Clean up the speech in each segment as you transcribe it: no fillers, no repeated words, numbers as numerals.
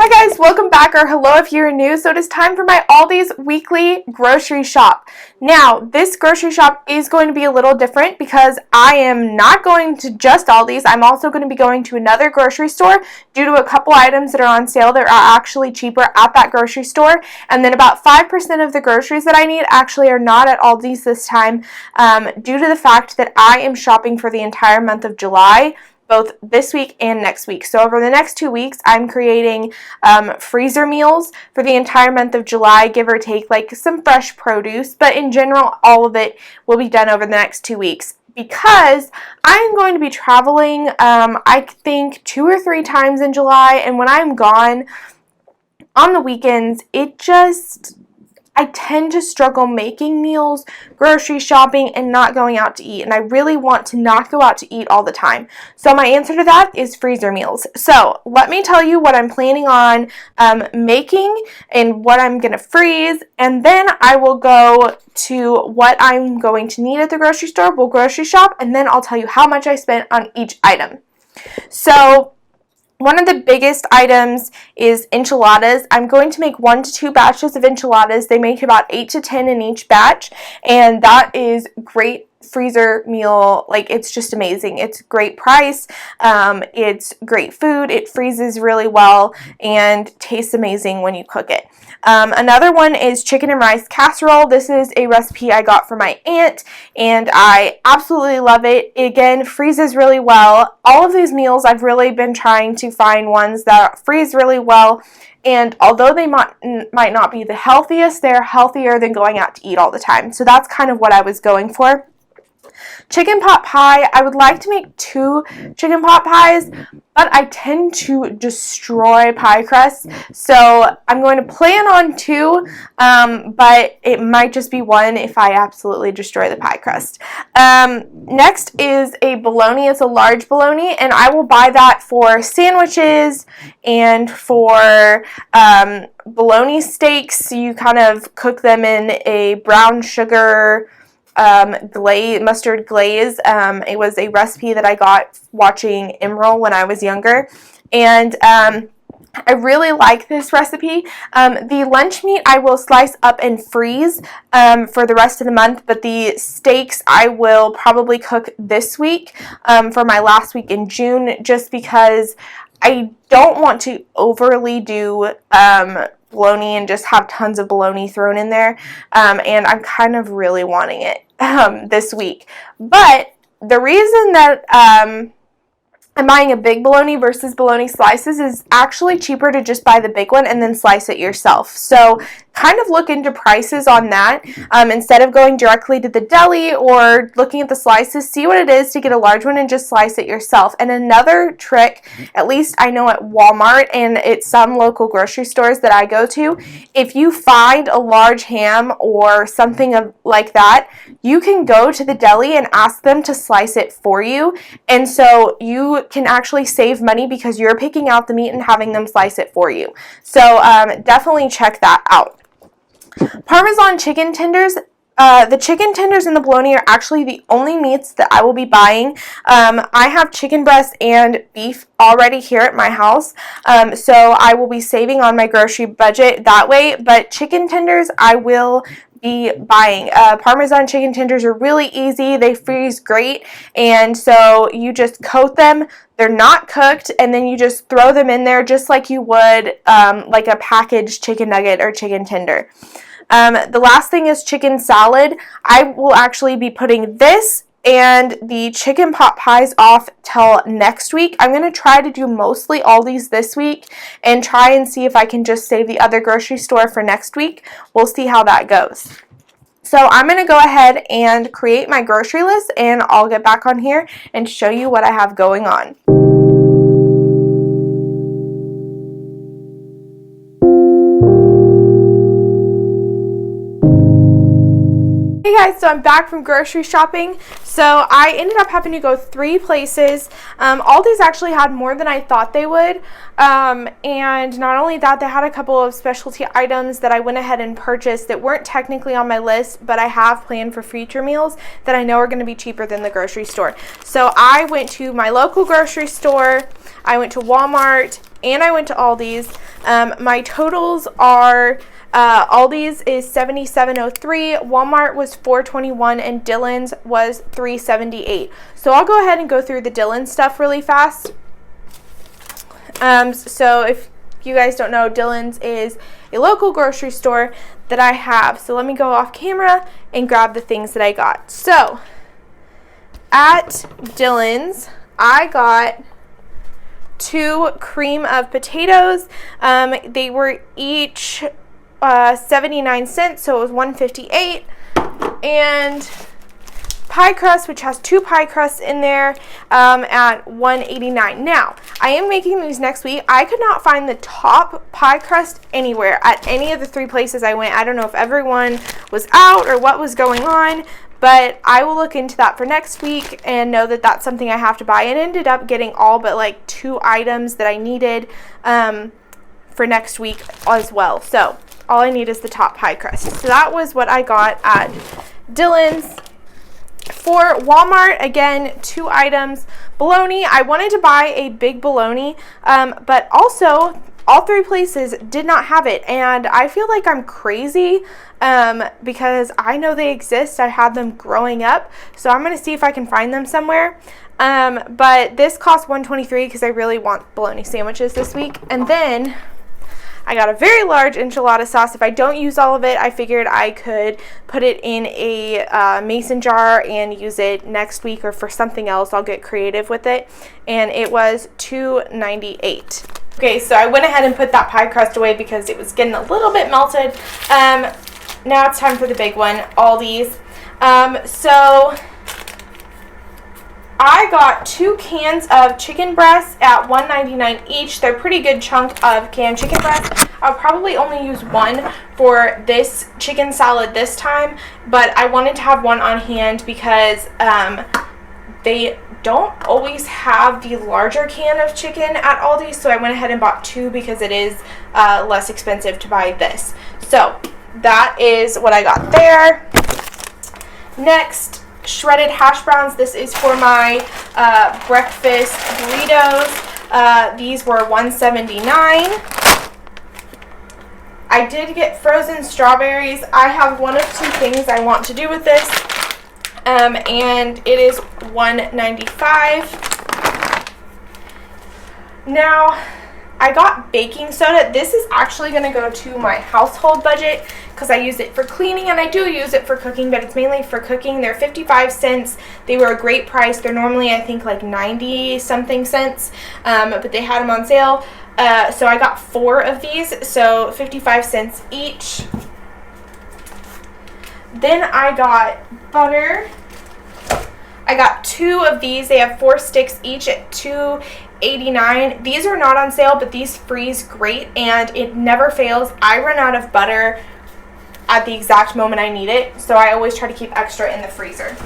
Hi guys, welcome back, or hello if you're new. So it is time for my Aldi's weekly grocery shop. Now, this grocery shop is going to be a little different because I am not going to just Aldi's. I'm also going to be going to another grocery store due to a couple items that are on sale that are actually cheaper at that grocery store. And then about 5% of the groceries that I need actually are not at Aldi's this time due to the fact that I am shopping for the entire month of July, both this week and next week. So over the next 2 weeks, I'm creating freezer meals for the entire month of July, give or take like some fresh produce, but in general, all of it will be done over the next 2 weeks. Because I'm going to be traveling, I think 2 or 3 times in July, and when I'm gone on the weekends, I tend to struggle making meals, grocery shopping, and not going out to eat. And I really want to not go out to eat all the time. So my answer to that is freezer meals. So let me tell you what I'm planning on making and what I'm going to freeze. And then I will go to what I'm going to need at the grocery store. We'll grocery shop, and then I'll tell you how much I spent on each item. So one of the biggest items is enchiladas. I'm going to make 1 to 2 batches of enchiladas. They make about 8 to 10 in each batch, and that is great freezer meal. Like, it's just amazing. It's great price. It's great food. It freezes really well and tastes amazing when you cook it. Another one is chicken and rice casserole. This is a recipe I got from my aunt, and I absolutely love it. It, again, freezes really well. All of these meals, I've really been trying to find ones that freeze really well, and although they might not be the healthiest, they're healthier than going out to eat all the time. So that's kind of what I was going for. Chicken pot pie, I would like to make 2 chicken pot pies, but I tend to destroy pie crust, so I'm going to plan on 2, but it might just be 1 if I absolutely destroy the pie crust. Next is a bologna. It's a large bologna, and I will buy that for sandwiches and for bologna steaks. You kind of cook them in a brown sugar mustard glaze. It was a recipe that I got watching Emerald when I was younger, and I really like this recipe. The lunch meat I will slice up and freeze for the rest of the month, but the steaks I will probably cook this week for my last week in June, just because I don't want to overly do bologna and just have tons of bologna thrown in there, and I'm kind of really wanting it this week. But the reason that I'm buying a big bologna versus bologna slices is actually cheaper to just buy the big one and then slice it yourself. So kind of look into prices on that. Instead of going directly to the deli or looking at the slices, see what it is to get a large one and just slice it yourself. And another trick, at least I know at Walmart and at some local grocery stores that I go to, if you find a large ham or something like that, you can go to the deli and ask them to slice it for you. And so you can actually save money because you're picking out the meat and having them slice it for you. So definitely check that out. Parmesan chicken tenders. The chicken tenders and the bologna are actually the only meats that I will be buying. I have chicken breast and beef already here at my house, so I will be saving on my grocery budget that way, but chicken tenders I will be buying. Parmesan chicken tenders are really easy. They freeze great, and so you just coat them. They're not cooked, and then you just throw them in there just like you would like a packaged chicken nugget or chicken tender. The last thing is chicken salad. I will actually be putting this and the chicken pot pies off till next week. I'm going to try to do mostly all these this week and try and see if I can just save the other grocery store for next week. We'll see how that goes. So I'm going to go ahead and create my grocery list, and I'll get back on here and show you what I have going on. Hey guys, so I'm back from grocery shopping. So I ended up having to go 3 places. Aldi's actually had more than I thought they would. And not only that, they had a couple of specialty items that I went ahead and purchased that weren't technically on my list, but I have planned for future meals that I know are going to be cheaper than the grocery store. So I went to my local grocery store, I went to Walmart, and I went to Aldi's. My totals are Aldi's is $77.03, Walmart was $4.21, and Dillon's was $3.78. So I'll go ahead and go through the Dillon stuff really fast. So if you guys don't know, Dillon's is a local grocery store that I have. So let me go off camera and grab the things that I got. So at Dillon's, I got 2 cream of potatoes. They were each 79 cents, so it was $1.58. And pie crust, which has 2 pie crusts in there, at $1.89. Now, I am making these next week. I could not find the top pie crust anywhere at any of the 3 places I went. I don't know if everyone was out or what was going on, but I will look into that for next week and know that that's something I have to buy. And ended up getting all but like 2 items that I needed for next week as well. So all I need is the top pie crust. So that was what I got at Dillon's. For Walmart, again, 2 items. Bologna, I wanted to buy a big bologna, but also all 3 places did not have it, and I feel like I'm crazy because I know they exist. I had them growing up, so I'm going to see if I can find them somewhere. But this cost $1.23 because I really want bologna sandwiches this week. And then I got a very large enchilada sauce. If I don't use all of it, I figured I could put it in a mason jar and use it next week or for something else. I'll get creative with it. And it was $2.98. Okay, so I went ahead and put that pie crust away because it was getting a little bit melted. Now it's time for the big one, Aldi's. So I got 2 cans of chicken breasts at $1.99 each. They're a pretty good chunk of canned chicken breasts. I'll probably only use 1 for this chicken salad this time, but I wanted to have 1 on hand because they don't always have the larger can of chicken at Aldi, so I went ahead and bought 2 because it is less expensive to buy this. So that is what I got there. Next, shredded hash browns. This is for my breakfast burritos. These were $1.79. I did get frozen strawberries. I have one of 2 things I want to do with this, and it is $1.95. Now, I got baking soda. This is actually going to go to my household budget because I use it for cleaning and I do use it for cooking, but it's mainly for cooking. They're 55 cents. They were a great price. They're normally, I think, like 90 something cents, but they had them on sale. So I got 4 of these, so 55 cents each. Then I got butter. I got 2 of these. They have 4 sticks each at $2.89. These are not on sale, but these freeze great and it never fails. I run out of butter at the exact moment I need it, so I always try to keep extra in the freezer.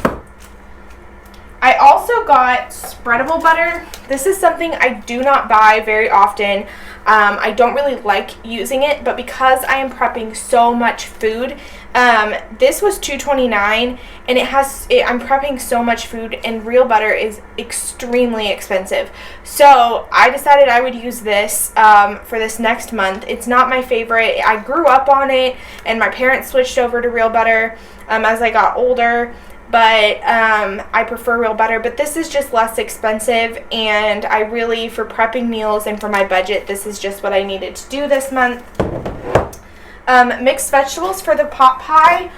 I also got spreadable butter. This is something I do not buy very often. I don't really like using it, but because I am prepping so much food, this was $2.29, and I'm prepping so much food, and real butter is extremely expensive. So I decided I would use this for this next month. It's not my favorite. I grew up on it, and my parents switched over to real butter as I got older. But I prefer real butter, but this is just less expensive, and I really, for prepping meals and for my budget, this is just what I needed to do this month. Mixed vegetables for the pot pie.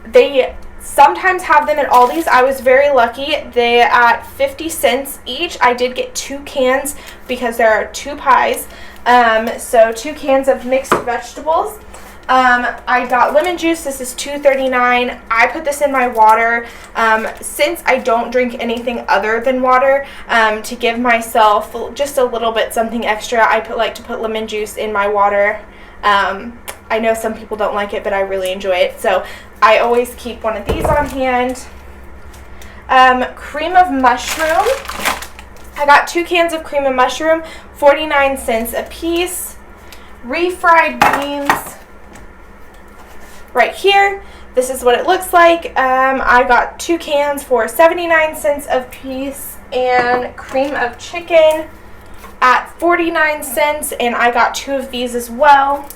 They sometimes have them at Aldi's. I was very lucky. They're at 50 cents each. I did get 2 cans because there are 2 pies. So 2 cans of mixed vegetables. I got lemon juice. This is $2.39. I put this in my water since I don't drink anything other than water, to give myself just a little bit something extra. I like to put lemon juice in my water. I know some people don't like it, but I really enjoy it, so I always keep one of these on hand. Cream of mushroom. I got 2 cans of cream of mushroom, 49 cents a piece. Refried beans. Right here, this is what it looks like. I got 2 cans for 79 cents a piece, and cream of chicken at 49 cents, and I got 2 of these as well.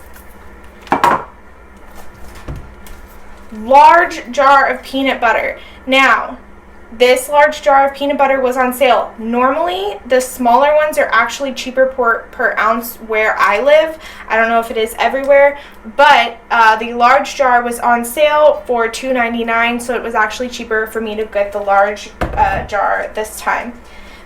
Large jar of peanut butter. Now, this large jar of peanut butter was on sale. Normally, the smaller ones are actually cheaper per ounce where I live. I don't know if it is everywhere, but the large jar was on sale for $2.99, so it was actually cheaper for me to get the large jar this time.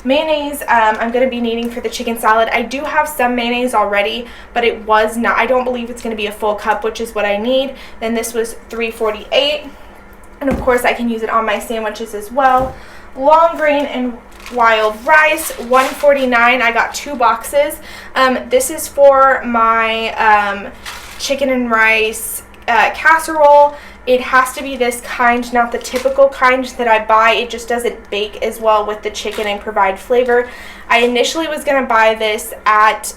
Mayonnaise, I'm going to be needing for the chicken salad. I do have some mayonnaise already, but it was not, I don't believe it's going to be a full cup, which is what I need. Then this was $3.48. And of course, I can use it on my sandwiches as well. Long grain and wild rice, $1.49. I got 2 boxes. This is for my chicken and rice casserole. It has to be this kind, not the typical kind that I buy. It just doesn't bake as well with the chicken and provide flavor. I initially was going to buy this at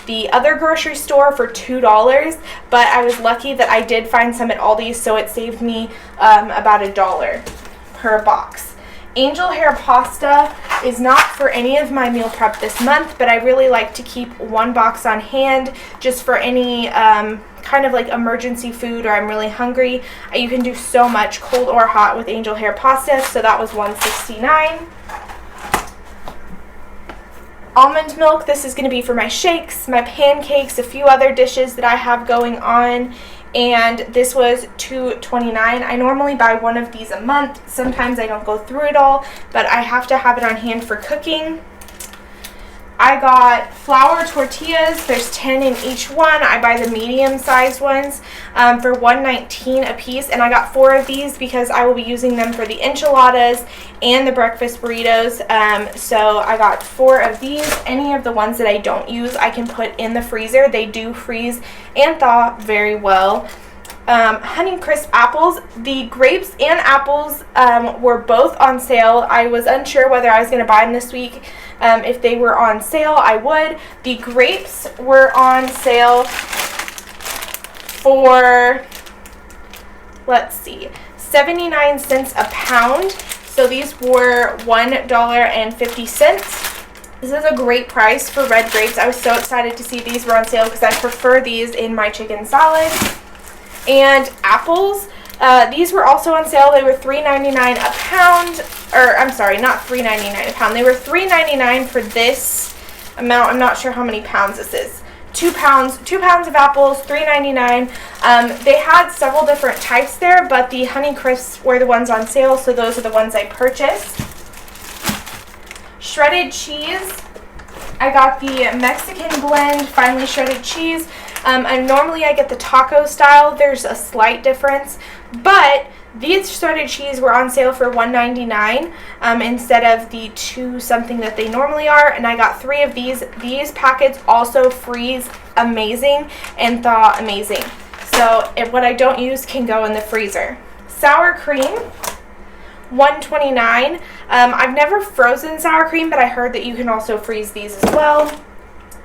the other grocery store for $2, but I was lucky that I did find some at Aldi's, so it saved me about $1 per box. Angel hair pasta is not for any of my meal prep this month, but I really like to keep 1 box on hand just for any kind of like emergency food, or I'm really hungry. You can do so much cold or hot with angel hair pasta, so that was $1.69. Almond milk, this is going to be for my shakes, my pancakes, a few other dishes that I have going on, and this was $2.29. I normally buy 1 of these a month. Sometimes I don't go through it all, but I have to have it on hand for cooking. I got flour tortillas. There's 10 in each one. I buy the medium-sized ones for $1.19 a piece, and I got 4 of these because I will be using them for the enchiladas and the breakfast burritos. So I got 4 of these. Any of the ones that I don't use, I can put in the freezer. They do freeze and thaw very well. Honeycrisp apples. The grapes and apples were both on sale. I was unsure whether I was going to buy them this week. If they were on sale, I would. The grapes were on sale for, let's see, 79 cents a pound. So these were $1.50. This is a great price for red grapes. I was so excited to see these were on sale because I prefer these in my chicken salad. And apples, these were also on sale. They were $3.99 a pound, or I'm sorry, not $3.99 a pound. They were $3.99 for this amount. I'm not sure how many pounds this is. 2 pounds of apples, $3.99. They had several different types there, but the Honeycrisps were the ones on sale, so those are the ones I purchased. Shredded cheese. I got the Mexican blend, finely shredded cheese. Normally I get the taco style. There's a slight difference, but these shredded cheese were on sale for $1.99 instead of the $2 something that they normally are, and I got 3 of these. These packets also freeze amazing and thaw amazing, so what I don't use can go in the freezer. Sour cream, $1.29. I've never frozen sour cream, but I heard that you can also freeze these as well.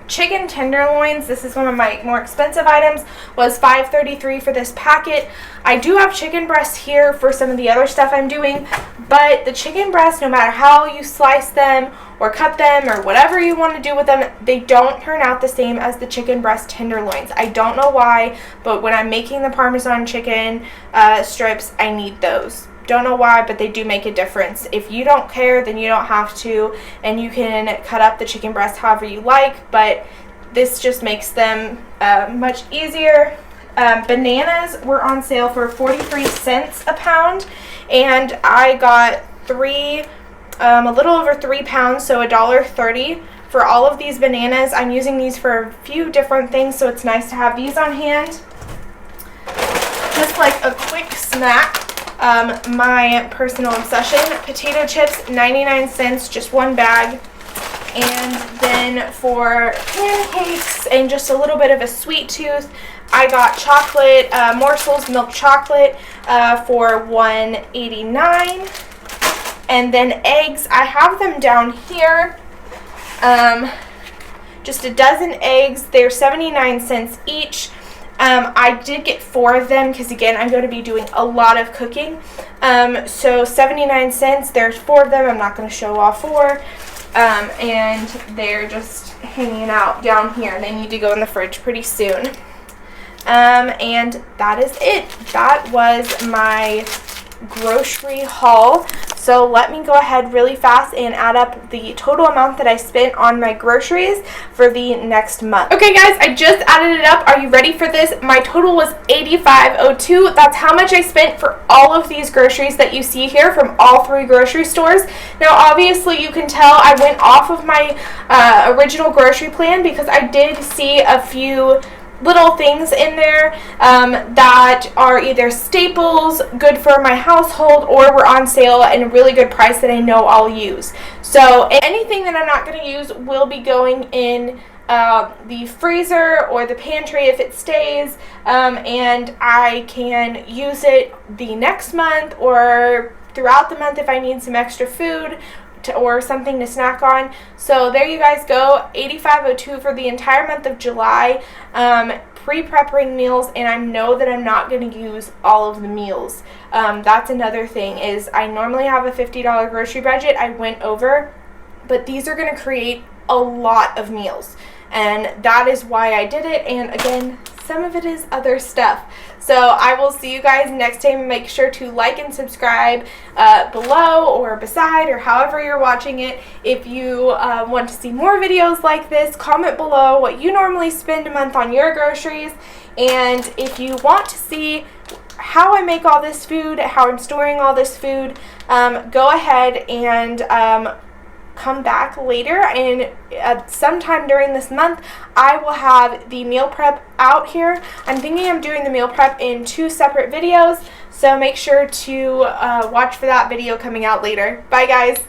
Chicken tenderloins, this is one of my more expensive items, was $5.33 for this packet. I do have chicken breasts here for some of the other stuff I'm doing, but the chicken breasts, no matter how you slice them or cut them or whatever you want to do with them, they don't turn out the same as the chicken breast tenderloins. I don't know why, but when I'm making the Parmesan chicken strips, I need those. Don't know why, but they do make a difference. If you don't care, then you don't have to, and you can cut up the chicken breast however you like, but this just makes them much easier. Bananas were on sale for 43 cents a pound, and I got a little over 3 pounds, so $1.30 for all of these bananas. I'm using these for a few different things, so it's nice to have these on hand. Just like a quick snack. My personal obsession, potato chips, 99 cents, just 1 bag. And then for pancakes and just a little bit of a sweet tooth, I got chocolate, Morsels milk chocolate for $1.89. And then eggs, I have them down here. Just a dozen eggs, they're 79 cents each. I did get 4 of them because, again, I'm going to be doing a lot of cooking. So 79 cents, there's 4 of them. I'm not going to show all 4. and they're just hanging out down here. They need to go in the fridge pretty soon. And that is it. That was my grocery haul. So let me go ahead really fast and add up the total amount that I spent on my groceries for the next month. Okay guys, I just added it up. Are you ready for this? My total was $85.02. That's how much I spent for all of these groceries that you see here from all 3 grocery stores. Now obviously you can tell I went off of my original grocery plan because I did see a few little things in there that are either staples, good for my household, or were on sale at a really good price that I know I'll use. So anything that I'm not going to use will be going in the freezer or the pantry if it stays, and I can use it the next month or throughout the month if I need some extra food or something to snack on. So there you guys go, $85.02 for the entire month of July, pre-prepping meals, and I know that I'm not going to use all of the meals. That's another thing, is I normally have a $50 grocery budget. I went over, but these are going to create a lot of meals, and that is why I did it. And again, some of it is other stuff. So I will see you guys next time. Make sure to like and subscribe below or beside or however you're watching it. If you want to see more videos like this, comment below what you normally spend a month on your groceries. And if you want to see how I make all this food, how I'm storing all this food, go ahead and come back later, and sometime during this month I will have the meal prep out here. I'm thinking of doing the meal prep in 2 separate videos, so make sure to watch for that video coming out later. Bye guys.